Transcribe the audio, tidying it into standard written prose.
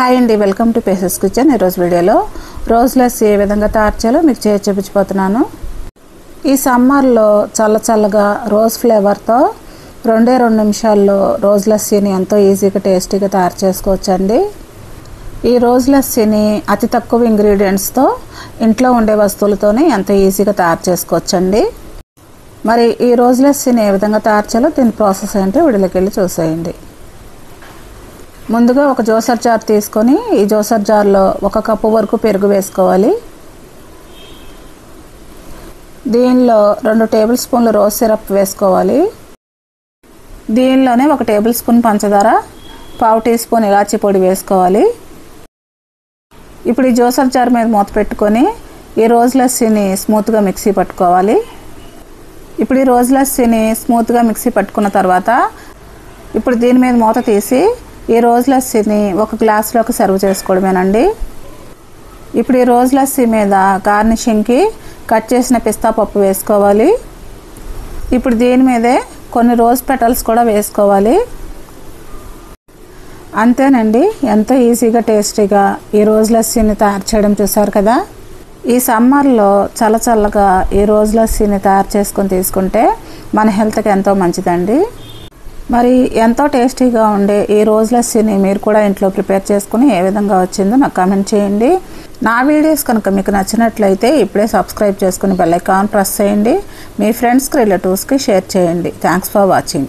Hi అండి, welcome to phases kitchen. ఈరోజు వీడియోలో రోజ్ లస్సీ ఏ విధంగా తయారు చేయాలో మీకు చూపించిపోతున్నాను. ఈ సమ్మర్లో చల్లగా రోజ్ ఫ్లేవర్తో 2 నిమిషాల్లో రోజ్ లస్సీని ఎంతో ఈజీగా టేస్టీగా తయారు చేసుకోవచ్చండి. ఈ రోజ్ లస్సీని అతి తక్కువ ఇంగ్రీడియంట్స్తో ఇంట్లో ఉండే వస్తువులతోనే ఎంతో ఈజీగా తయారు చేసుకోవచ్చండి. మరి ఈ రోజ్ లస్సీని ఏ విధంగా తయారు చేయాలో దీని ప్రాసెస్ ఏంటో వీడియోలోకి వెళ్ళి చూసేయండి. ముందుగా ఒక జ్యూసర్ జార్ తీసుకొని ఈ జ్యూసర్ జార్లో 1 కప్పు వరకు పెరుగు వేసుకోవాలి. దీనిలో 2 టేబుల్ స్పూన్లు రోజ్ సిరప్ వేసుకోవాలి. దీనిలోనే 1 టేబుల్ స్పూన్ పంచదార, 1/2 టీ స్పూన్ ఇలాచీ పొడి వేసుకోవాలి. ఇప్పుడు ఈ జ్యూసర్ జార్ మీద మూత పెట్టుకొని ఈ రోజ్ లస్సీని స్మూత్గా మిక్సీ పట్టుకోవాలి. ఇప్పుడు ఈ రోజ్ లస్సీని స్మూత్గా మిక్సీ పట్టుకున్న తర్వాత ఇప్పుడు దీని మీద మూత తీసి ఈ రోజ్ లస్సీని ఒక గ్లాస్లోకి సర్వ్ చేసుకోవడమేనండి. ఇప్పుడు ఈ రోజ్ లస్సీ మీద గార్నిషింగ్కి కట్ చేసిన పిస్తా పప్పు వేసుకోవాలి. ఇప్పుడు దీని మీదే కొన్ని రోజ్ పెటల్స్ కూడా వేసుకోవాలి. అంతేనండి, ఎంతో ఈజీగా టేస్టీగా ఈ రోజ్ లస్సీని తయారు చేయడం చూసారు కదా. ఈ సమ్మర్లో చల్లగా ఈ రోజ్ లస్సీని తయారు చేసుకొని తీసుకుంటే మన హెల్త్కి ఎంతో మంచిదండి. మరి ఎంతో టేస్టీగా ఉండే ఈ రోజ్ లస్సీని మీరు కూడా ఇంట్లో ప్రిపేర్ చేసుకుని ఏ విధంగా వచ్చిందో నాకు కామెంట్ చేయండి. నా వీడియోస్ కనుక మీకు నచ్చినట్లయితే ఇప్పుడే సబ్స్క్రైబ్ చేసుకుని బెల్ ఐకాన్ ప్రెస్ చేయండి. మీ ఫ్రెండ్స్కి రిలేటివ్స్కి షేర్ చేయండి. Thanks for watching.